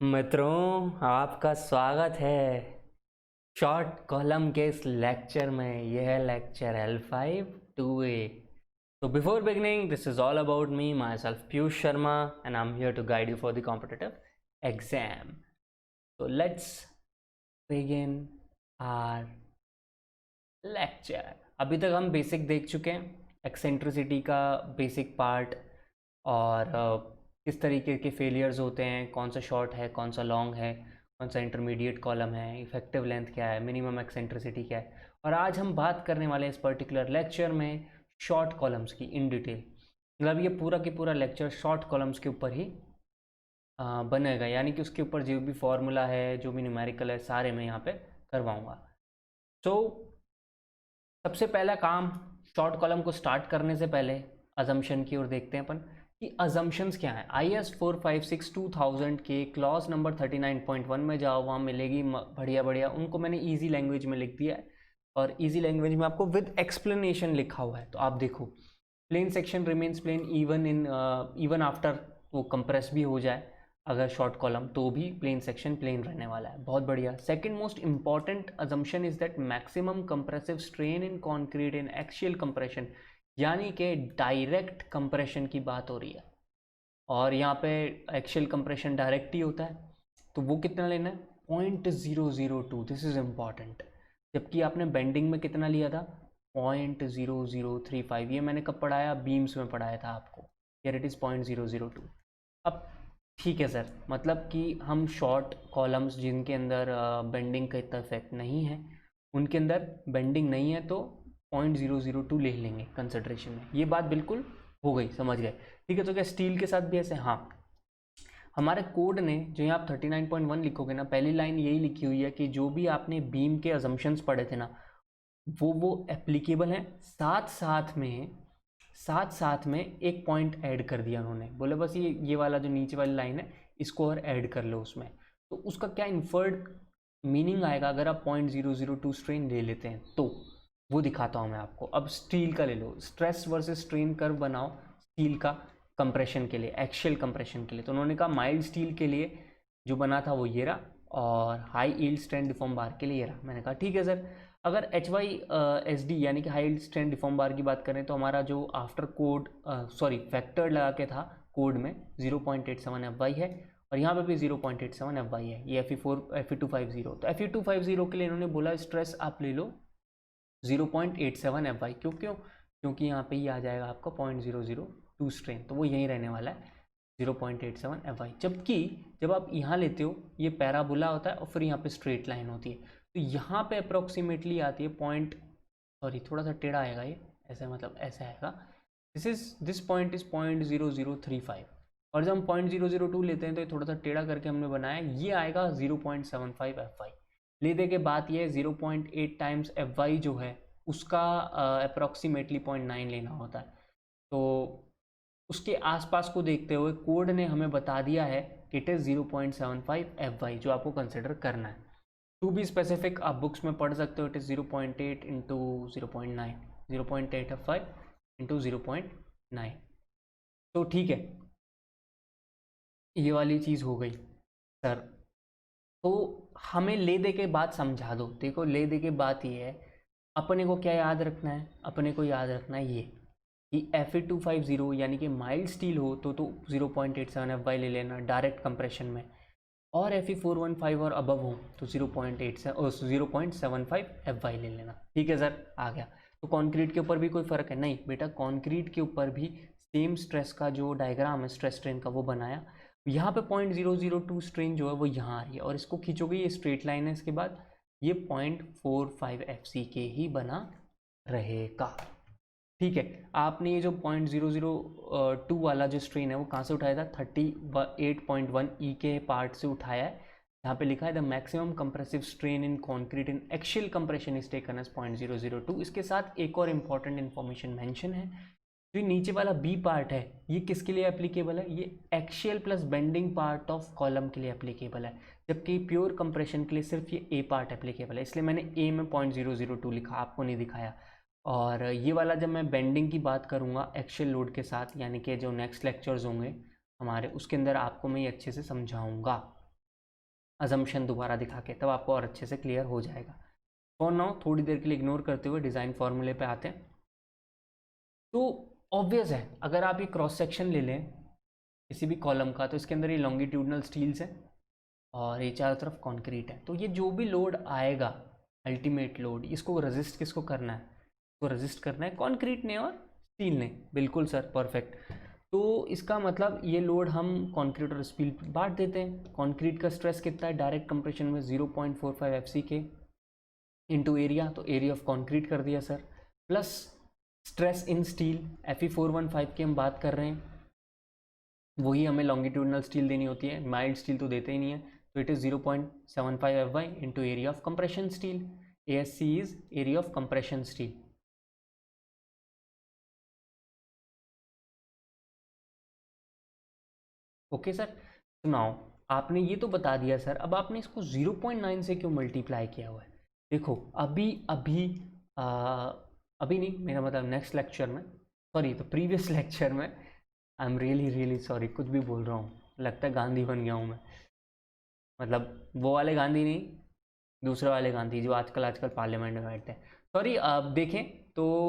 मित्रों, आपका स्वागत है शॉर्ट कॉलम के इस लेक्चर में। यह है lecture L5 2A। So before beginning, this is all about me, myself Piyush Sharma, and I'm here to guide you for the competitive exam. So let's begin our lecture. अभी तक हम basic देख चुके हैं, eccentricity का basic part और किस तरीके के फेलियर्स होते हैं, कौन सा शॉर्ट है, कौन सा लॉन्ग है, कौन सा इंटरमीडिएट कॉलम है, इफेक्टिव लेंथ क्या है, मिनिमम एक्सेंट्रिसिटी क्या है। और आज हम बात करने वाले हैं इस पर्टिकुलर लेक्चर में शॉर्ट कॉलम्स की इन डिटेल। मतलब ये पूरा की पूरा लेक्चर शॉर्ट कॉलम्स के ऊपर ही बनेगा, यानी कि उसके ऊपर जो भी फॉर्मूला है, जो भी न्यूमेरिकल है, सारे मैं यहाँ पे करवाऊँगा। तो सबसे पहला काम, शॉर्ट कॉलम को स्टार्ट करने से पहले अजम्पशन की ओर देखते हैं अपन कि अजम्पशंस क्या है। IS 456 2000 के क्लॉज नंबर 39.1 में जाओ, वहाँ मिलेगी बढ़िया बढ़िया। उनको मैंने इजी लैंग्वेज में लिख दिया है और इजी लैंग्वेज में आपको विद एक्सप्लेनेशन लिखा हुआ है। तो आप देखो, plane section remains plane even after वो कंप्रेस भी हो जाए अगर शॉर्ट कॉलम, तो भी प्लेन सेक्शन प्लेन रहने वाला है। बहुत बढ़िया। Second most important assumption is that maximum compressive strain in concrete in axial compression, यानी कि डायरेक्ट कंप्रेशन की बात हो रही है और यहाँ पे एक्सियल कंप्रेशन डायरेक्ट ही होता है। तो वो कितना लेना है? 0.002। This is important. जबकि आपने बेंडिंग में कितना लिया था? 0.0035। ये मैंने कब पढ़ाया? बीम्स में पढ़ाया था आपको। Here it is 0.002। अब ठीक है सर, मतलब कि हम शॉर्ट कॉलम्स जिनके अंदर बेंडिंग का इतना इफेक्ट नहीं है, उनके अंदर बेंडिंग नहीं है तो 0.002 ले लेंगे कंसिडरेशन में। ये बात बिल्कुल हो गई, समझ गए? ठीक है। तो क्या स्टील के साथ भी ऐसे? हाँ, हमारे कोड ने जो यहाँ आप 39.1 लिखोगे ना, पहली लाइन यही लिखी हुई है कि जो भी आपने बीम के अजम्पशंस पढ़े थे ना, वो एप्लीकेबल हैं। साथ साथ में एक पॉइंट ऐड कर दिया उन्होंने, बोले बस ये वाला जो नीचे वाली लाइन है इसको और ऐड कर लो उसमें। तो उसका क्या इन्फर्ड मीनिंग आएगा अगर आप 0.002 स्ट्रेन ले लेते हैं तो? वो दिखाता हूँ मैं आपको। अब स्टील का ले लो, स्ट्रेस वर्सेस स्ट्रेन कर्व बनाओ स्टील का कंप्रेशन के लिए, एक्सियल कंप्रेशन के लिए। तो उन्होंने कहा माइल्ड स्टील के लिए जो बना था वो ये रहा, और हाई यील्ड स्ट्रेंथ डिफॉर्म बार के लिए ये रहा। मैंने कहा ठीक है सर। अगर HYSD यानी कि हाई यील्ड स्ट्रेंथ डिफॉर्म बार की बात करें तो हमारा जो आफ्टर कोड फैक्टर लगा के था कोड में 0.87 FY है, और यहाँ पे भी 0.87 FY है। ये FE250। तो FE250 के लिए इन्होंने बोला स्ट्रेस आप ले लो 0.87 FY। क्योंकि यहाँ पे ही आ जाएगा आपका 0.002 स्ट्रेन, तो वो यहीं रहने वाला है 0.87 FY। जबकि जब आप यहाँ लेते हो ये पैराबोला होता है और फिर यहाँ पे स्ट्रेट लाइन होती है, तो यहाँ पे अप्रोक्सीमेटली आती है थोड़ा सा टेढ़ा आएगा ये, ऐसे मतलब ऐसे आएगा। दिस पॉइंट इज 0.0035, और जब हम 0.002 लेते हैं तो ये थोड़ा सा टेढ़ा करके हमने बनाया, ये आएगा 0.75 FY। ले दे के बात ये है 0.8 टाइम्स FY जो है उसका अप्रोक्सीमेटली 0.9 लेना होता है। तो उसके आसपास को देखते हुए कोड ने हमें बता दिया है कि इट इज़ 0.75 FY जो आपको कंसिडर करना है। टू बी स्पेसिफिक आप बुक्स में पढ़ सकते हो, it is 0.8 into 0.9, 0.8 FY into 0.9। तो ठीक है, ये वाली चीज़ हो गई सर। तो हमें ले दे के बात समझा दो। देखो, ले दे के बात ये है, अपने को क्या याद रखना है? अपने को याद रखना है ये कि Fe250 यानी कि माइल्ड स्टील हो तो 0.87 FY ले लेना डायरेक्ट कंप्रेशन में, और Fe415 और अबव हो तो 0.75 FY ले लेना। ठीक है सर, आ गया। तो कंक्रीट के ऊपर भी कोई फ़र्क है? नहीं बेटा, कंक्रीट के ऊपर भी सेम स्ट्रेस का जो डायग्राम है स्ट्रेस स्ट्रेन का वो बनाया। यहाँ पे 0.002 स्ट्रेन जो है वो यहाँ आ रही है, और इसको खींचोगे ये स्ट्रेट लाइन है, इसके बाद ये 0.45 FC के ही बना रहेगा। ठीक है। आपने ये जो 0.002 वाला जो स्ट्रेन है वो कहाँ से उठाया था? 38.1 E के पार्ट से उठाया है। यहाँ पे लिखा है the maximum compressive strain in concrete in axial compression is taken as 0.002। इसके साथ एक और इम्पॉर्टेंट इन्फॉर्मेशन मेंशन है, जो नीचे वाला बी पार्ट है ये किसके लिए एप्लीकेबल है? ये axial plus bending part of column के लिए एप्लीकेबल है, जबकि प्योर कंप्रेशन के लिए सिर्फ ये ए पार्ट एप्लीकेबल है। इसलिए मैंने ए में 0.002 लिखा, आपको नहीं दिखाया। और ये वाला जब मैं बेंडिंग की बात करूँगा एक्सियल लोड के साथ, यानी कि जो नेक्स्ट लेक्चर्स होंगे हमारे, उसके अंदर आपको मैं ये अच्छे से समझाऊँगा। अजम्पशन दोबारा दिखा के, तब आपको और अच्छे से क्लियर हो जाएगा। फॉर नाउ थोड़ी देर के लिए इग्नोर करते हुए डिज़ाइन फॉर्मूले पे आते हैं। तो ऑब्वियस है, अगर आप ये क्रॉस सेक्शन ले लें किसी भी कॉलम का, तो इसके अंदर ये लॉन्गिट्यूडनल स्टील्स है और ये चारों तरफ कंक्रीट है। तो ये जो भी लोड आएगा, अल्टीमेट लोड, इसको रेजिस्ट किसको करना है? इसको रेजिस्ट करना है कंक्रीट ने और स्टील ने। बिल्कुल सर, परफेक्ट। तो इसका मतलब ये लोड हम कंक्रीट और स्टील बांट देते हैं। कंक्रीट का स्ट्रेस कितना है डायरेक्ट कंप्रेशन में? 0.45 FCK इंटू एरिया, तो एरिया ऑफ कंक्रीट कर दिया sir, plus stress in steel Fe415 की हम बात कर रहे हैं, वही हमें लॉन्गिट्यूडनल स्टील देनी होती है, माइल्ड स्टील तो देते ही नहीं है। तो it is 0.75 FY into area of compression steel. ASC is area of compression steel. Okay sir, सुनाओ, आपने ये तो बता दिया सर, अब आपने इसको 0.9 से क्यों मल्टीप्लाई किया हुआ है? देखो अभी अभी अभी नहीं, मेरा मतलब नेक्स्ट लेक्चर में, सॉरी तो प्रीवियस लेक्चर में, आई एम रियली सॉरी, कुछ भी बोल रहा हूँ, लगता है गांधी बन गया हूँ मैं। मतलब वो वाले गांधी नहीं, दूसरे वाले गांधी जो आजकल पार्लियामेंट में बैठते हैं। सॉरी, अब देखें तो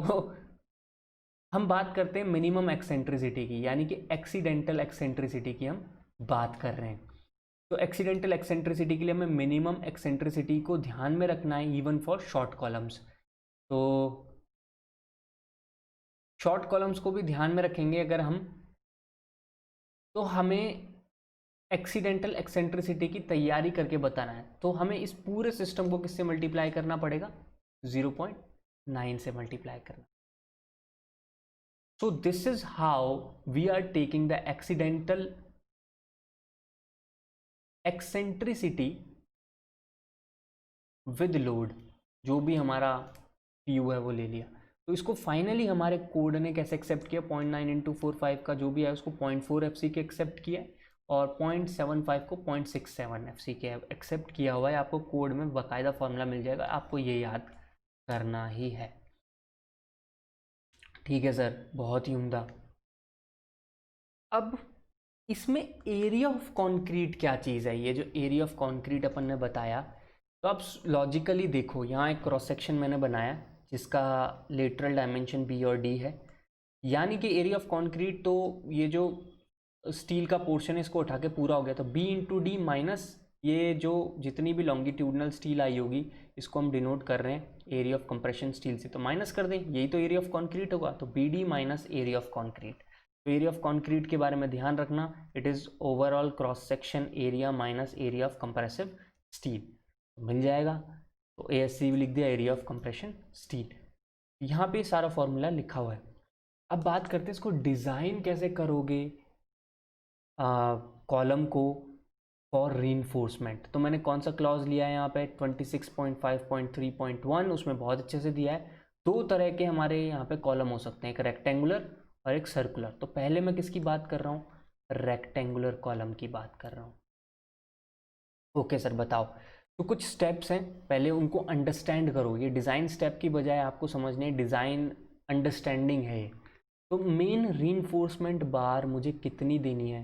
हम बात करते हैं मिनिमम एक्सेंट्रिसिटी की, यानी कि एक्सीडेंटल एक्सेंट्रिसिटी की हम बात कर रहे हैं। तो एक्सीडेंटल एक्सेंट्रिसिटी के लिए हमें मिनिमम एक्सेंट्रिसिटी को ध्यान में रखना है, इवन फॉर शॉर्ट कॉलम्स। तो शॉर्ट कॉलम्स को भी ध्यान में रखेंगे अगर हम, तो हमें एक्सीडेंटल एक्सेंट्रिसिटी की तैयारी करके बताना है। तो हमें इस पूरे सिस्टम को किससे मल्टीप्लाई करना पड़ेगा? 0.9 से मल्टीप्लाई करना। So this is how we are taking the accidental eccentricity with load, जो भी हमारा PU है वो ले लिया। तो इसको फाइनली हमारे कोड ने कैसे एक्सेप्ट किया? 0.9 इंटू 45 का जो भी है उसको 0.4 FCK एक्सेप्ट किया है और 0.75 को 0.67 FCK एक्सेप्ट किया हुआ है। आपको कोड में बाकायदा फॉर्मूला मिल जाएगा, आपको ये याद करना ही है। ठीक है सर, बहुत ही उम्दा। अब इसमें एरिया ऑफ कंक्रीट क्या चीज़ है? ये जो एरिया ऑफ कंक्रीट अपन ने बताया, तो आप लॉजिकली देखो, यहाँ एक क्रॉस सेक्शन मैंने बनाया जिसका लेटरल डायमेंशन B और D है, यानी कि एरिया ऑफ कंक्रीट, तो ये जो स्टील का पोर्शन है इसको उठा के पूरा हो गया, तो B इंटू डी माइनस ये जो जितनी भी लॉन्गिट्यूडनल स्टील आई होगी, इसको हम डिनोट कर रहे हैं एरिया ऑफ कंप्रेशन स्टील से, तो माइनस कर दें, यही तो एरिया ऑफ कंक्रीट होगा। तो BD minus area of concrete. तो एरिया ऑफ कंक्रीट के बारे में ध्यान रखना, it is overall cross section area minus area of compressive steel, मिल जाएगा। तो ASC भी लिख दिया, एरिया ऑफ कंप्रेशन स्टील। यहाँ पे सारा फॉर्मूला लिखा हुआ है। अब बात करते हैं इसको डिज़ाइन कैसे करोगे कॉलम को फॉर रीइंफोर्समेंट। तो मैंने कौन सा क्लॉज लिया है यहाँ पे? 26.5.3.1, उसमें बहुत अच्छे से दिया है। दो तरह के हमारे यहाँ पे कॉलम हो सकते हैं, एक रेक्टेंगुलर और एक सर्कुलर। तो पहले मैं किसकी बात कर रहा हूँ? रेक्टेंगुलर कॉलम की बात कर रहा हूँ। ओके सर, बताओ। तो कुछ स्टेप्स हैं, पहले उनको अंडरस्टैंड करो। ये डिज़ाइन स्टेप की बजाय आपको समझने डिज़ाइन अंडरस्टैंडिंग है ये। तो मेन रीइंफोर्समेंट बार मुझे कितनी देनी है?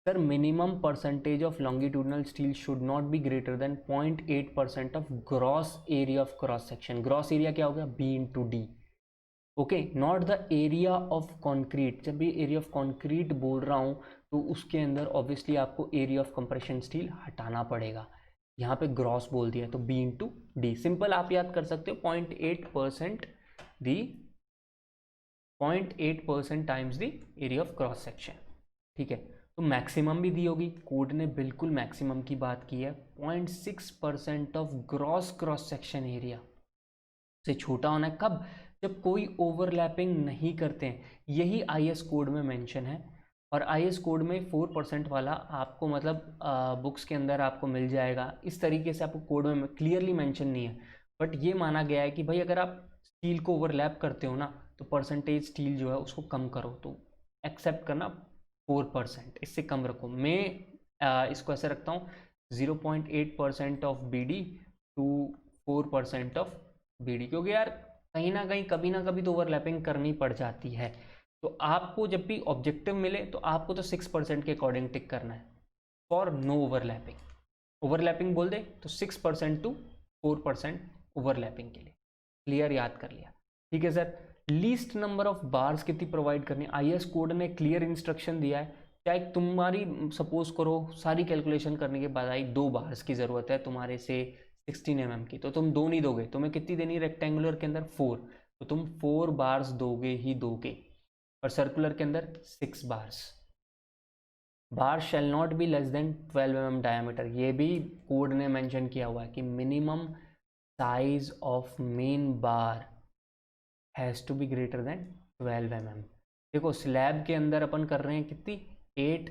Sir, minimum percentage of longitudinal steel should not be greater then 0.8% of gross area of cross section. Gross area क्या हो गया? B into D. Okay, not the area of concrete. जब भी एरिया ऑफ कॉन्क्रीट बोल रहा हूँ तो उसके अंदर ऑब्वियसली आपको एरिया ऑफ कंप्रेशन स्टील हटाना पड़ेगा। यहाँ पे ग्रॉस बोल दिया तो B इंटू डी। सिंपल आप याद कर सकते हो, 0.8% दी 0.8% times the area of cross section. ठीक है, तो मैक्सिमम भी दी होगी, कोड ने बिल्कुल मैक्सिमम की बात की है। 0.6% of gross cross section area से छोटा होना है। कब? जब कोई ओवरलैपिंग नहीं करते हैं। यही IS कोड में मेंशन है, और IS कोड में 4% वाला आपको मतलब बुक्स के अंदर आपको मिल जाएगा। इस तरीके से आपको कोड में क्लियरली मेंशन नहीं है, बट ये माना गया है कि भाई अगर आप स्टील को ओवरलैप करते हो ना, तो परसेंटेज स्टील जो है उसको कम करो, तो एक्सेप्ट करना 4%, इससे कम रखो। मैं इसको ऐसे रखता हूँ 0.8% of BD to 4% of BD, क्योंकि यार कहीं ना कहीं कभी ना कभी तो ओवरलैपिंग करनी पड़ जाती है। तो आपको जब भी ऑब्जेक्टिव मिले तो आपको तो 6% के अकॉर्डिंग टिक करना है फॉर नो ओवरलैपिंग। ओवरलैपिंग बोल दे तो 6% टू 4% ओवरलैपिंग के लिए। क्लियर, याद कर लिया। ठीक है sir, least number of bars कितनी प्रोवाइड करनी, आईएस कोड ने क्लियर इंस्ट्रक्शन दिया है। चाहे तुम्हारी सपोज करो सारी कैलकुलेशन करने के बाद आई 2 बार्स की ज़रूरत है तुम्हारे से 16 mm की, तो तुम 2 नहीं दोगे, तुम्हें कितनी देनी रेक्टेंगुलर के अंदर 4, तो तुम 4 बार्स दोगे ही दोगे, और सर्कुलर के अंदर 6 bars. Bar shall not be less than 12 mm diameter, ये भी कोड ने मेंशन किया हुआ है कि minimum size of main bar has to be greater than 12 mm। देखो स्लैब के अंदर अपन कर रहे हैं कितनी 8,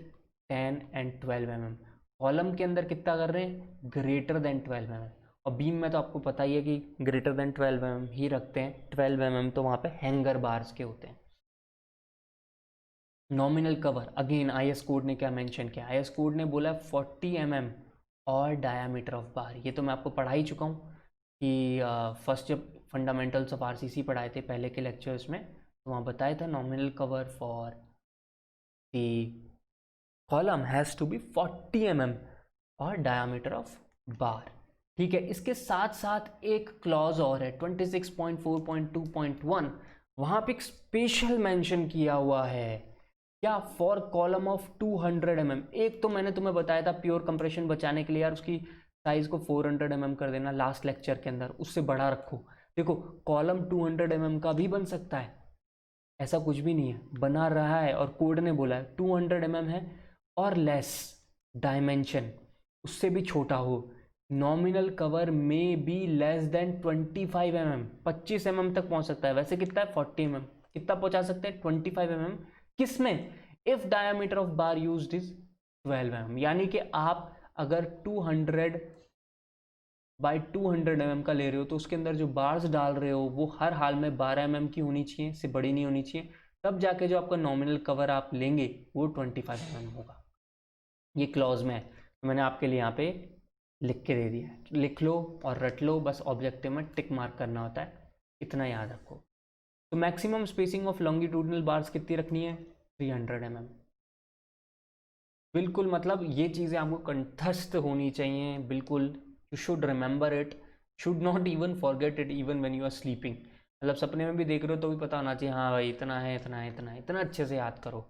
10 एंड 12 mm, कॉलम के अंदर कितना कर रहे हैं ग्रेटर देन 12 mm, और बीम में तो आपको पता ही है कि ग्रेटर देन 12 mm ही रखते हैं। 12 mm तो वहाँ पे हैंगर बार्स के होते हैं। Nominal cover, again IS code ने क्या मेंशन किया, आईएस कोड ने बोला 40 mm और डायामीटर ऑफ बार। ये तो मैं आपको पढ़ा ही चुका हूँ कि फर्स्ट जब फंडामेंटल्स ऑफ आरसीसी पढ़ाए थे पहले के लेक्चर्स में, तो वहाँ बताया था nominal cover for the column has to be 40 mm और डायामीटर ऑफ बार। ठीक है, इसके साथ साथ एक क्लॉज और है 26.4.2.1, वहाँ पे एक स्पेशल मेंशन किया हुआ है क्या, फॉर कॉलम ऑफ 200 mm। एक तो मैंने तुम्हें बताया था प्योर कंप्रेशन बचाने के लिए यार उसकी साइज को 400 mm कर देना लास्ट लेक्चर के अंदर, उससे बड़ा रखो। देखो कॉलम 200 mm का भी बन सकता है, ऐसा कुछ भी नहीं है, बना रहा है, और कोड ने बोला है 200 mm है और लेस डायमेंशन उससे भी छोटा हो, नॉमिनल कवर में B less then 25 mm, 25 mm तक पहुंच सकता है। वैसे कितना है 40 mm, कितना पहुंचा सकते हैं 25 mm, किसमें, if diameter of bar used is 12 mm। यानी कि आप अगर 200 बाई 200 mm का ले रहे हो तो उसके अंदर जो बार्स डाल रहे हो वो हर हाल में 12 mm की होनी चाहिए, इससे बड़ी नहीं होनी चाहिए, तब जाके जो आपका नॉमिनल कवर आप लेंगे वो 25 mm होगा। ये क्लॉज में है, तो मैंने आपके लिए यहाँ पे लिख के दे दिया है, लिख लो और रट लो, बस ऑब्जेक्टिव में टिक मार्क करना होता है, इतना याद रखो। तो maximum spacing of longitudinal bars कितनी रखनी है 300 mm। बिल्कुल, मतलब ये चीज़ें आपको कंठस्थ होनी चाहिए, बिल्कुल you should remember it, should not even forget it even when you are sleeping. मतलब सपने में भी देख रहे हो तो भी पता होना चाहिए, हाँ भाई इतना है इतना है इतना है, इतना अच्छे से याद करो।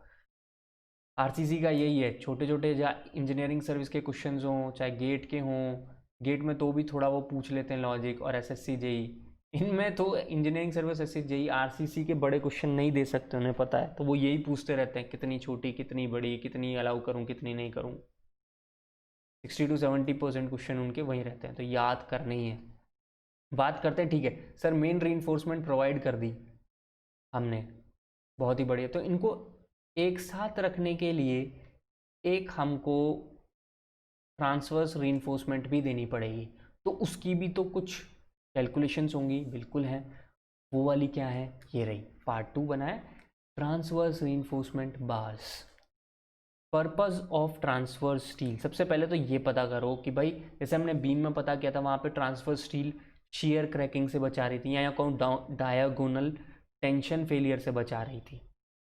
आरसीसी का यही है, छोटे छोटे जहाँ इंजीनियरिंग सर्विस के क्वेश्चंस हों चाहे गेट के हों, गेट में तो भी थोड़ा वो पूछ लेते हैं लॉजिक, और एसएससी जेई, इनमें तो engineering service SSC JE RCC के बड़े क्वेश्चन नहीं दे सकते, उन्हें पता है, तो वो यही पूछते रहते हैं कितनी छोटी कितनी बड़ी, कितनी अलाउ करूँ कितनी नहीं करूँ। 60 to 70% क्वेश्चन उनके वहीं रहते हैं, तो याद करना ही है। बात करते हैं, ठीक है सर मेन रीइंफोर्समेंट प्रोवाइड कर दी हमने, बहुत ही बढ़िया, तो इनको एक साथ रखने के लिए एक हमको ट्रांसवर्स रीइंफोर्समेंट भी देनी पड़ेगी, तो उसकी भी तो कुछ कैलकुलेशंस होंगी, बिल्कुल हैं। वो वाली क्या है, ये रही, पार्ट 2 बना है, transverse reinforcement bars. Purpose of transfer steel, सबसे पहले तो ये पता करो कि भाई जैसे हमने बीम में पता किया था वहाँ पे ट्रांसफर स्टील शेयर क्रैकिंग से बचा रही थी, या कहूँ डायगोनल टेंशन फेलियर से बचा रही थी।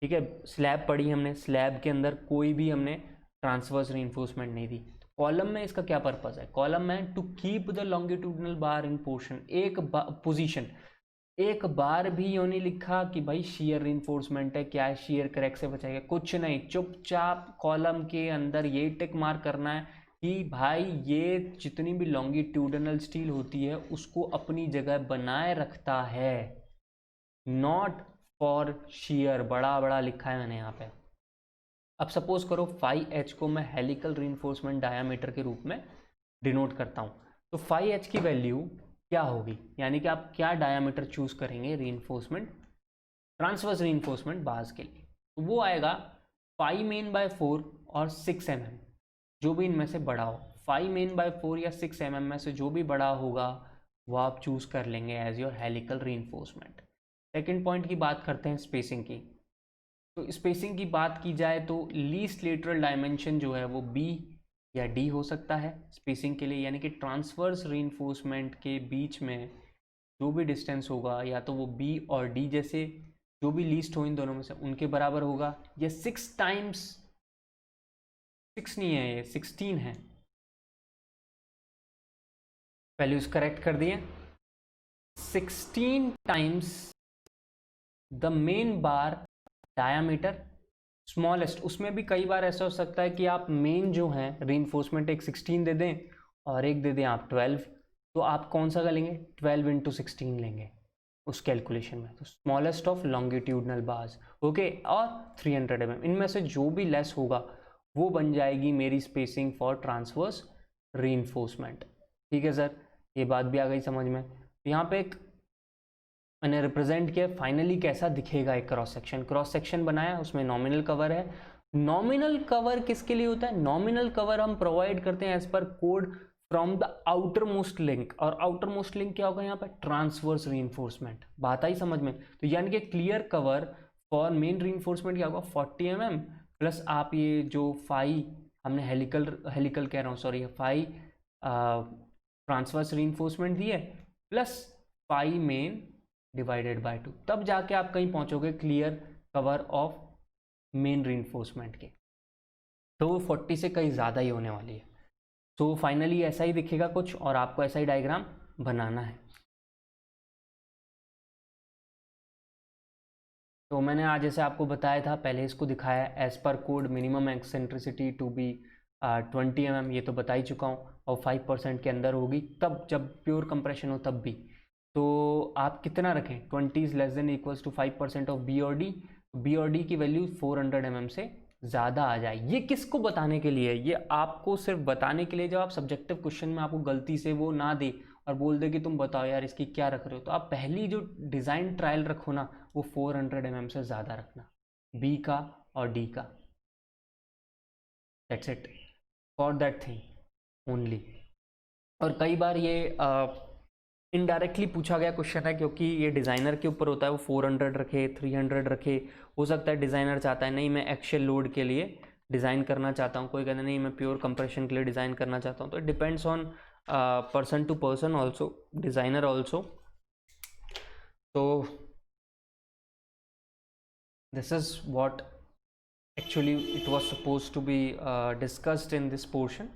ठीक है, स्लैब पढ़ी हमने, स्लैब के अंदर कोई भी हमने ट्रांसवर्स रीइंफोर्समेंट नहीं दी। कॉलम में इसका क्या पर्पस है, कॉलम में to keep the longitudinal bar in portion, एक पोजीशन, एक बार भी यूँ नहीं लिखा कि भाई शेयर रिइंफोर्समेंट है, क्या है शेयर क्रैक से बचाएगा, कुछ नहीं, चुपचाप कॉलम के अंदर ये टिक मार्क करना है कि भाई ये जितनी भी लॉन्गिट्यूडनल स्टील होती है उसको अपनी जगह बनाए रखता है, नॉट फॉर शेयर, बड़ा बड़ा लिखा है मैंने यहाँ पे। अब सपोज करो 5H को मैं हेलिकल रीइंफोर्समेंट डायामीटर के रूप में डिनोट करता हूँ, तो 5H की वैल्यू क्या होगी, यानी कि आप क्या डायामीटर चूज करेंगे रीइंफोर्समेंट, ट्रांसवर्स रीइंफोर्समेंट बार्स के लिए, तो वो आएगा 5 मेन बाय 4 और 6 mm, जो भी इनमें से बड़ा हो, 5 मेन बाय 4 या 6 mm में से जो भी बड़ा होगा वो आप चूज कर लेंगे as your helical reinforcement. Second point की बात करते हैं स्पेसिंग की, तो स्पेसिंग की बात की जाए तो लीस्ट लेटरल डायमेंशन जो है वो बी या डी हो सकता है स्पेसिंग के लिए, यानी कि ट्रांसवर्स रीइंफोर्समेंट के बीच में जो भी डिस्टेंस होगा या तो वो बी और डी जैसे जो भी लीस्ट हो इन दोनों में से उनके बराबर होगा, या 6 टाइम्स, 6 नहीं है ये 16 है, वैल्यूज करेक्ट कर दिए। 16 times the main bar diameter smallest. उसमें भी कई बार ऐसा हो सकता है कि आप मेन जो है रीइंफोर्समेंट एक 16 दे दें और एक दे दें आप 12, तो आप कौन सा का लेंगे? 12 इंटू 16 लेंगे उस कैलकुलेशन में। तो smallest of longitudinal bars, okay, और 300 mm, इनमें से जो भी लेस होगा वो बन जाएगी मेरी स्पेसिंग फॉर ट्रांसवर्स रीइंफोर्समेंट। ठीक है सर, ये बात भी आ गई समझ में। यहाँ पे एक मैंने रिप्रेजेंट किया फाइनली कैसा दिखेगा एक क्रॉस सेक्शन। क्रॉस सेक्शन बनाया, उसमें नॉमिनल कवर है। नॉमिनल कवर किसके लिए होता है? नॉमिनल कवर हम प्रोवाइड करते हैं as per code from the outermost link. और आउटर मोस्ट लिंक क्या होगा यहाँ पे? Transverse reinforcement. बात आई समझ में? तो यानी कि clear cover for main reinforcement क्या होगा? 40 mm प्लस आप ये जो फाई हमने हेलिकल कह रहा हूँ सॉरी, फाई ट्रांसवर्स रीइंफोर्समेंट दी है plus phi main divided by 2, तब जाके आप कहीं पहुंचोगे clear cover of main reinforcement के। तो वो 40 से कहीं ज़्यादा ही होने वाली है। तो फाइनली ऐसा ही दिखेगा कुछ, और आपको ऐसा ही डायग्राम बनाना है। तो मैंने आज जैसे आपको बताया था, पहले इसको दिखाया as per code minimum eccentricity to be 20 mm, ये तो बता ही चुका हूँ। और 5% के अंदर होगी तब, जब प्योर कंप्रेशन हो तब भी। तो आप कितना रखें? 20 is less than equals to 5% of B और डी। बी और डी की वैल्यू 400 mm से ज़्यादा आ जाए। ये किसको बताने के लिए? ये आपको सिर्फ बताने के लिए जब आप सब्जेक्टिव क्वेश्चन में आपको गलती से वो ना दे और बोल दे कि तुम बताओ यार इसकी क्या रख रहे हो, तो आप पहली जो डिज़ाइन ट्रायल रखो ना, वो 400 mm से ज़्यादा रखना, बी का और डी का। That's it for that thing only. और कई बार ये इनडायरेक्टली पूछा गया क्वेश्चन है, क्योंकि ये डिज़ाइनर के ऊपर होता है। वो 400 रखे, 300 रखे, हो सकता है डिज़ाइनर चाहता है नहीं मैं एक्शियल लोड के लिए डिज़ाइन करना चाहता हूँ, कोई कहता नहीं मैं प्योर कंप्रेशन के लिए डिज़ाइन करना चाहता हूँ। तो it depends on person to person also, designer also. तो this is what actually it was supposed to be discussed in this portion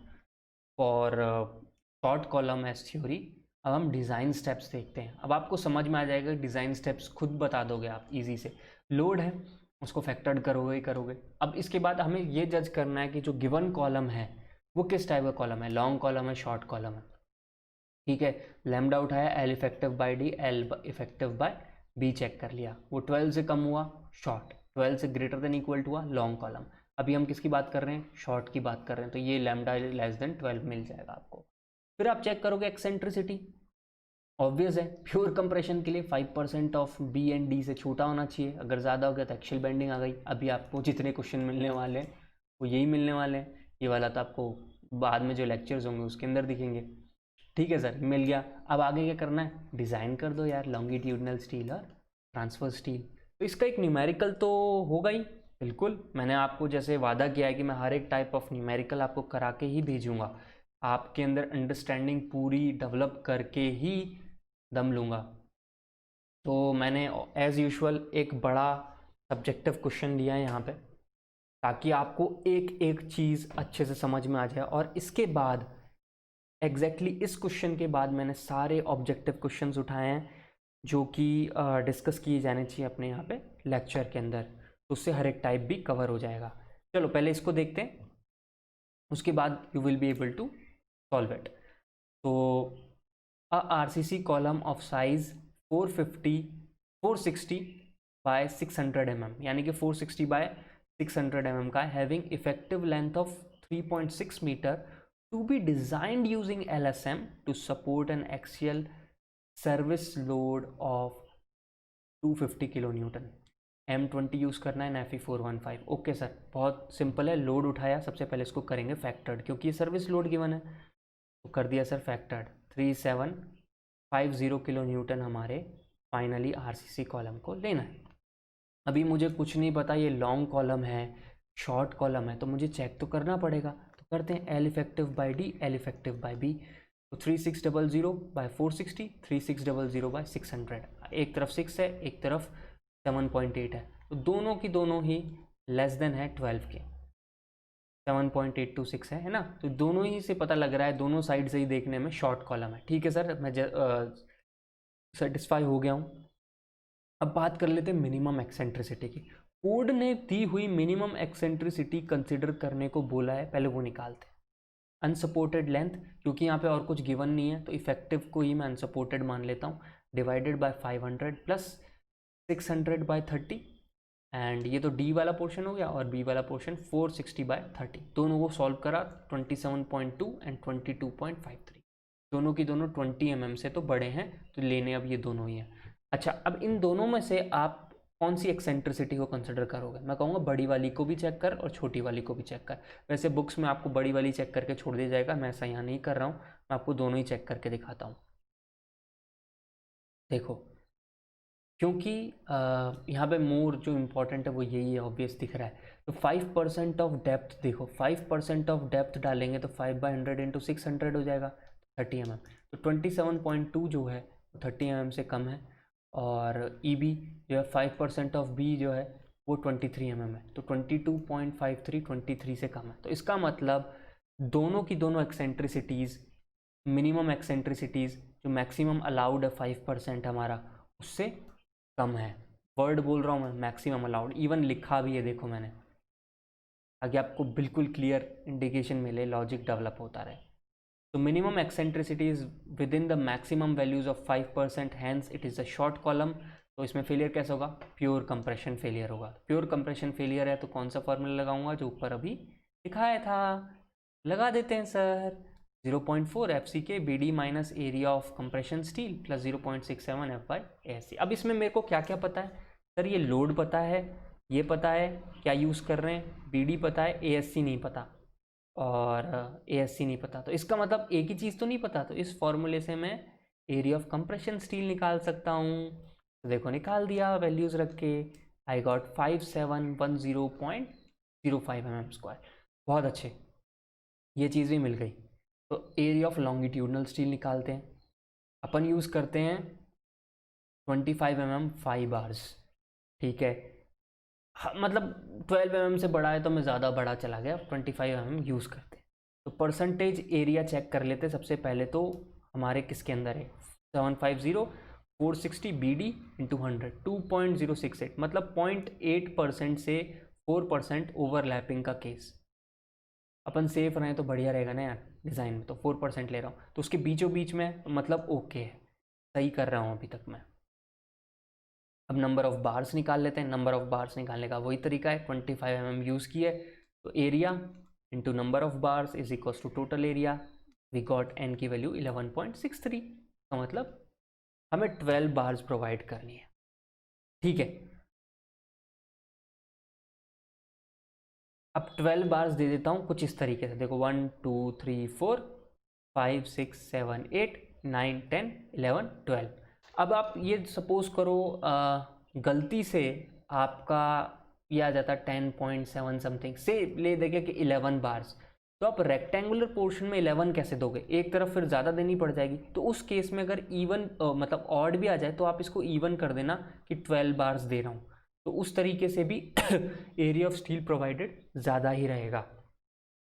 for short column as theory। अब हम डिज़ाइन स्टेप्स देखते हैं। अब आपको समझ में आ जाएगा, डिज़ाइन स्टेप्स खुद बता दोगे आप इजी से। लोड है उसको फैक्टर्ड करोगे ही करोगे। अब इसके बाद हमें ये जज करना है कि जो गिवन कॉलम है वो किस टाइप का कॉलम है, लॉन्ग कॉलम है, शॉर्ट कॉलम है। ठीक है, लैम्डा उठाया, L effective by D, L effective by B check कर लिया, वो 12 से कम हुआ शॉर्ट, 12 से ग्रेटर देन इक्वल टू हुआ लॉन्ग कॉलम। अभी हम किसकी बात कर रहे हैं? शॉर्ट की बात कर रहे हैं। तो ये लैम्डा लेस देन 12 मिल जाएगा आपको। फिर आप चेक करोगे एक्सेंट्रिसिटी। ऑब्वियस है, प्योर कंप्रेशन के लिए 5% ऑफ बी एंड डी से छोटा होना चाहिए। अगर ज़्यादा हो गया तो एक्शियल बेंडिंग आ गई। अभी आपको जितने क्वेश्चन मिलने वाले हैं वो यही मिलने वाले हैं। ये वाला तो आपको बाद में जो लेक्चर्स होंगे उसके अंदर दिखेंगे। ठीक है सर, मिल गया। अब आगे क्या करना है? डिज़ाइन कर दो यार लॉन्गिट्यूडनल स्टील और ट्रांसफर स्टील। तो इसका एक न्यूमेरिकल तो होगा ही, बिल्कुल। मैंने आपको जैसे वादा किया है कि मैं हर एक टाइप ऑफ न्यूमेरिकल आपको करा के ही भेजूंगा, आपके अंदर अंडरस्टैंडिंग पूरी डेवलप करके ही दम लूँगा। तो मैंने एज़ यूजुअल एक बड़ा सब्जेक्टिव क्वेश्चन लिया है यहाँ पे, ताकि आपको एक एक चीज़ अच्छे से समझ में आ जाए। और इसके बाद एग्जैक्टली इस क्वेश्चन के बाद मैंने सारे ऑब्जेक्टिव क्वेश्चंस उठाए हैं जो कि डिस्कस किए जाने चाहिए अपने यहाँ पे लेक्चर के अंदर। तो उससे हर एक टाइप भी कवर हो जाएगा। चलो पहले इसको देखते हैं, उसके बाद you will be able to solve it. तो a RCC column of size 460 by 600 mm, यानी कि 460 बाय 600 mm का, having effective length of 3.6 metre, to be designed using LSM to support an axial service load of 250 kN। M20 use करना है, NAFI 415। Okay sir, बहुत simple है। Load उठाया, सबसे पहले इसको करेंगे फैक्टर्ड, क्योंकि ये सर्विस लोड गिवन है। तो कर दिया सर फैक्टर्ड, 3750 kN हमारे फाइनली आरसीसी कॉलम को लेना है। अभी मुझे कुछ नहीं पता ये लॉन्ग कॉलम है शॉर्ट कॉलम है, तो मुझे चेक तो करना पड़ेगा। तो करते हैं L effective by D, L effective by B. तो 3600 बाय 460, 3600 बाय 600। एक तरफ 6 है, एक तरफ 7.8 है, तो दोनों की दोनों ही लेस देन है 12 के। 7.826 है ना। तो दोनों ही से पता लग रहा है, दोनों साइड से ही देखने में शॉर्ट कॉलम है। ठीक है सर, मैं सेटिस्फाई हो गया हूँ। अब बात कर लेते हैं मिनिमम एक्सेंट्रिसिटी की। कोड ने दी हुई मिनिमम एक्सेंट्रिसिटी कंसिडर करने को बोला है, पहले वो निकालते हैं। अनसपोर्टेड लेंथ, क्योंकि यहाँ पे और कुछ गिवन नहीं है तो इफेक्टिव को ही मैं अनसपोर्टेड मान लेता हूँ, divided by 500 plus 600 by 30, and ये तो डी वाला पोर्शन हो गया और बी वाला पोर्शन 460 बाय 30। दोनों को सॉल्व करा, 27.2 एंड 22.53, दोनों की दोनों 20 mm से तो बड़े हैं, तो लेने अब ये दोनों ही हैं। अच्छा, अब इन दोनों में से आप कौन सी एक्सेंट्रिसिटी को कंसिडर करोगे? मैं कहूँगा बड़ी वाली को भी चेक कर और छोटी वाली को भी चेक कर। वैसे बुक्स में आपको बड़ी वाली चेक करके छोड़ दिया जाएगा, मैं ऐसा यहाँ नहीं कर रहा हूँ, मैं आपको दोनों ही चेक करके दिखाता हूँ। देखो, क्योंकि यहाँ पे मोर जो इम्पोर्टेंट है वो यही है, ऑब्वियस दिख रहा है। तो 5% ऑफ डेप्थ, देखो 5% ऑफ डेप्थ डालेंगे तो 5/100 इंटू 600 हो जाएगा, 30 mm। तो 27.2 जो है वो 30 mm से कम है, और ई बी जो है 5% ऑफ बी जो है वो 23 mm है, तो 22.53 23 से कम है। तो इसका मतलब दोनों की दोनों एक्सेंट्रिसिटीज़, मिनिमम एक्सेंट्रिसिटीज़ जो मैक्सिमम अलाउड है 5% हमारा, उससे कम है। वर्ड बोल रहा हूँ मैं, मैक्सिमम अलाउड, इवन लिखा भी है, देखो मैंने, ताकि आपको बिल्कुल क्लियर इंडिकेशन मिले, लॉजिक डेवलप होता रहे। तो minimum eccentricity is within the maximum values of 5%, hence it is a short column. तो इसमें फेलियर कैसे होगा? प्योर कंप्रेशन फेलियर होगा। प्योर कंप्रेशन फेलियर है तो कौन सा फॉर्मूला लगाऊंगा? जो ऊपर अभी दिखाया था, लगा देते हैं sir. 0.4 FCK BD minus area of compression steel plus 0.67 F/AC। अब इसमें मेरे को क्या क्या पता है सर? ये लोड पता है, ये पता है क्या यूज़ कर रहे हैं, BD पता है, ASC नहीं पता, और ASC नहीं पता। तो इसका मतलब एक ही चीज़ तो नहीं पता, तो इस फॉर्मूले से मैं एरिया ऑफ कंप्रेशन स्टील निकाल सकता हूँ। तो देखो निकाल दिया वैल्यूज़ रख के, आई गॉट 5710.05 mm²। बहुत अच्छे, ये चीज़ भी मिल गई। तो एरिया ऑफ लॉन्गिट्यूडनल स्टील निकालते हैं। अपन यूज़ करते हैं 25 mm 5 बार्स, ठीक है। मतलब 12 mm से बड़ा है तो मैं ज़्यादा बड़ा चला गया, 25 mm यूज़ करते हैं। तो परसेंटेज एरिया चेक कर लेते सबसे पहले। तो हमारे किसके अंदर है? 750 460 BD इंटू 100, 2.068, मतलब 0.8% से 4% ओवरलैपिंग का केस। अपन सेफ रहें तो बढ़िया रहेगा ना यार डिज़ाइन में। तो 4% ले रहा हूँ, तो उसके बीचों बीच में, मतलब ओके है, सही कर रहा हूँ अभी तक मैं। अब नंबर ऑफ बार्स निकाल लेते हैं। नंबर ऑफ बार्स निकालने का वही तरीका है, 25 mm यूज़ किया है, तो area into number of bars is equal to total area. We got N की वैल्यू 11.63, का मतलब हमें 12 बार्स प्रोवाइड करनी है, ठीक है। अब 12 बार्स दे देता हूँ कुछ इस तरीके से, देखो 1 2 3 4 5 6 7 8 9 10 11 12। अब आप ये सपोज करो गलती से आपका ये आ जाता 10.7 समथिंग से, ले देंगे कि 11 बार्स, तो आप रेक्टेंगुलर पोर्शन में 11 कैसे दोगे? एक तरफ फिर ज़्यादा देनी पड़ जाएगी। तो उस केस में अगर इवन मतलब ऑड भी आ जाए तो आप इसको इवन कर देना कि 12 बार्स दे रहा हूँ, तो उस तरीके से भी एरिया ऑफ स्टील प्रोवाइडेड ज़्यादा ही रहेगा।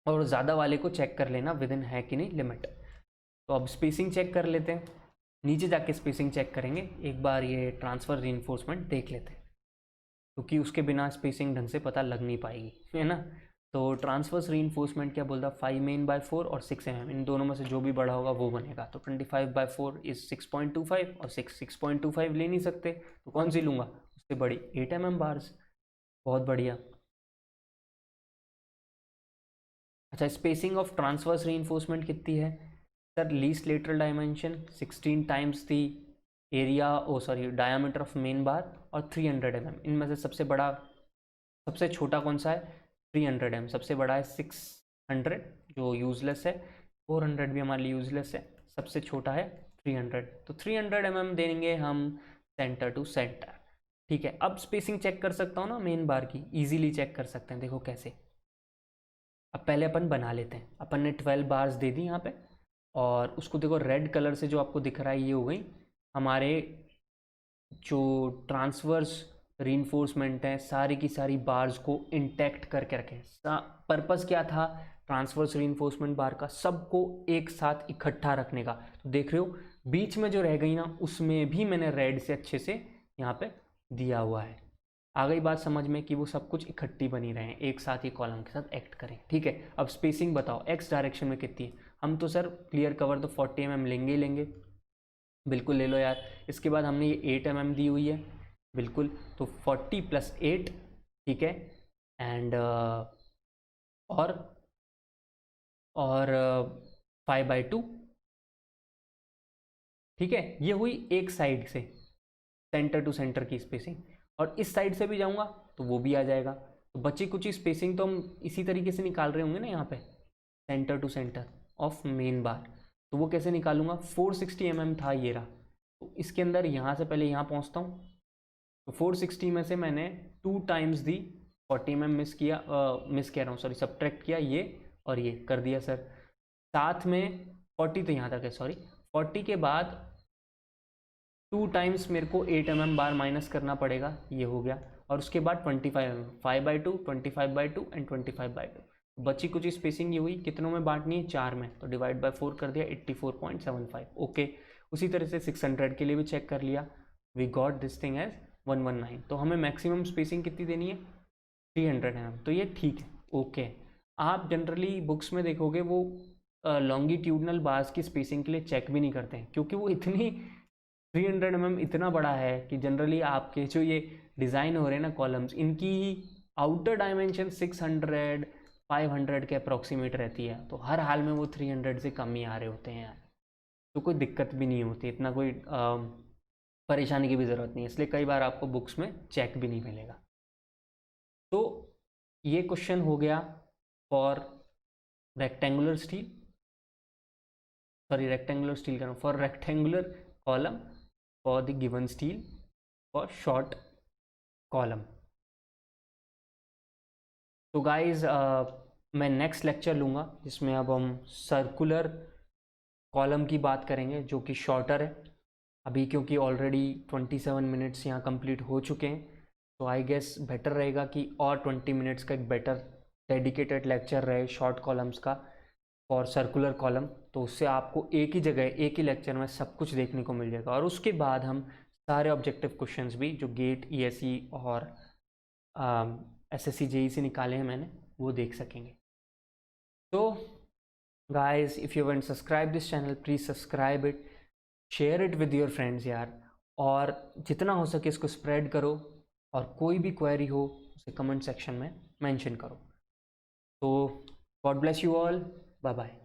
और ज़्यादा वाले को चेक कर लेना विद इन है कि नहीं लिमिट। तो अब स्पेसिंग चेक कर लेते हैं, नीचे जाके स्पेसिंग चेक करेंगे। एक बार ये ट्रांसफ़र रीइंफोर्समेंट देख लेते हैं, क्योंकि उसके बिना स्पेसिंग ढंग से पता लग नहीं पाएगी, है ना। तो ट्रांसवर्स रीइंफोर्समेंट क्या बोलता? 5 मेन बाय 4 और 6 mm, इन दोनों में से जो भी बड़ा होगा वो बनेगा। तो 25/4 इज 6.25, और 6.25 ले नहीं सकते तो कौन सी लूँगा? उससे बड़ी 8 mm बार्स। बहुत बढ़िया। अच्छा, स्पेसिंग ऑफ ट्रांसवर्स रीइंफोर्समेंट कितनी है sir? Least lateral dimension 16 times the area, oh sorry diameter of main bar, और 300 mm। इनमें से सबसे बड़ा, सबसे छोटा कौन सा है? 300 mm। सबसे बड़ा है 600 जो यूजलेस है, 400 भी हमारे लिए यूजलेस है, सबसे छोटा है 300। तो 300 mm देंगे हम सेंटर टू सेंटर, ठीक है। अब स्पेसिंग चेक कर सकता हूँ ना मेन बार की, इजीली चेक कर सकते हैं, देखो कैसे। अब पहले अपन बना लेते हैं। अपन ने 12 बार्स दे दी यहाँ पे, और उसको देखो रेड कलर से जो आपको दिख रहा है ये हो गई हमारे जो ट्रांसवर्स रीइंफोर्समेंट है, सारी की सारी बार्स को इंटैक्ट करके रखें। पर्पस क्या था ट्रांसवर्स रीइंफोर्समेंट बार का, सबको एक साथ इकट्ठा रखने का। तो देख रहे हो बीच में जो रह गई ना, उसमें भी मैंने रेड से अच्छे से यहाँ पे दिया हुआ है। आ गई बात समझ में कि वो सब कुछ इकट्ठी बनी रहे, एक साथ ही कॉलम के साथ एक्ट करें। ठीक है, अब स्पेसिंग बताओ एक्स डायरेक्शन में कितनी है। हम तो सर क्लियर कवर तो 40 mm लेंगे ही लेंगे, बिल्कुल ले लो यार। इसके बाद हमने ये 8 mm दी हुई है, बिल्कुल, तो 40 + 8, ठीक है। एंड और 5/2, ठीक है। ये हुई एक साइड से सेंटर टू सेंटर की स्पेसिंग, और इस साइड से भी जाऊंगा तो वो भी आ जाएगा। तो बची कुछ स्पेसिंग तो हम इसी तरीके से निकाल रहे होंगे ना, यहाँ पे centre to centre of main bar. तो वो कैसे निकालूंगा, 460 mm था ये रहा, तो इसके अंदर यहाँ से पहले यहाँ पहुँचता हूँ। तो 460 में से मैंने 2 टाइम्स दी, 40 mm मिस किया, मिस कह रहा हूँ सॉरी, सब्ट्रैक्ट किया ये और ये कर दिया सर। साथ में 40 तो यहाँ तक है सॉरी, 40 के बाद 2 टाइम्स मेरे को 8 mm बार माइनस करना पड़ेगा, ये हो गया। और उसके बाद 25 mm, 5/2, 25/2 एंड 25/2। बची कुछ स्पेसिंग ये हुई, कितनों में बांटनी है, 4 में, तो डिवाइड बाय 4 कर दिया, 84.75। ओके, उसी तरह से 600 के लिए भी चेक कर लिया, we got this thing as 119। तो हमें मैक्सिमम स्पेसिंग कितनी देनी है, 300 mm, तो ये ठीक है। ओके, आप जनरली बुक्स में देखोगे वो लॉन्गिट्यूडनल बार्स की स्पेसिंग के लिए चेक भी नहीं करते हैं, क्योंकि वो इतनी 300 mm इतना बड़ा है कि जनरली आपके जो ये डिज़ाइन हो रहे हैं ना कॉलम्स, इनकी आउटर डायमेंशन 600 500 के अप्रॉक्सीमेट रहती है, तो हर हाल में वो 300 से कम ही आ रहे होते हैं यार। तो कोई दिक्कत भी नहीं होती, इतना कोई परेशानी की भी ज़रूरत नहीं है, इसलिए कई बार आपको बुक्स में चेक भी नहीं मिलेगा। तो ये क्वेश्चन हो गया for rectangular steel, sorry rectangular steel का for rectangular column for the given steel for short column. तो गाइज मैं नेक्स्ट लेक्चर लूँगा जिसमें अब हम सर्कुलर कॉलम की बात करेंगे, जो कि शॉर्टर है अभी, क्योंकि ऑलरेडी 27 मिनट्स यहाँ कंप्लीट हो चुके हैं। तो आई गेस बेटर रहेगा कि और 20 मिनट्स का एक बेटर डेडिकेटेड लेक्चर रहे शॉर्ट कॉलम्स का फॉर सर्कुलर कॉलम, तो उससे आपको एक ही जगह एक ही लेक्चर में सब कुछ देखने को मिल जाएगा। और उसके बाद हम सारे ऑब्जेक्टिव क्वेश्चंस भी जो गेट ईएसई और एसएससी जेई से निकाले हैं मैंने, वो देख सकेंगे। तो guys, if you want subscribe this channel, please subscribe it, share it with your friends यार, और जितना हो सके इसको स्प्रेड करो, और कोई भी क्वेरी हो उसे कमेंट सेक्शन में मेंशन करो। तो God bless you all, bye bye.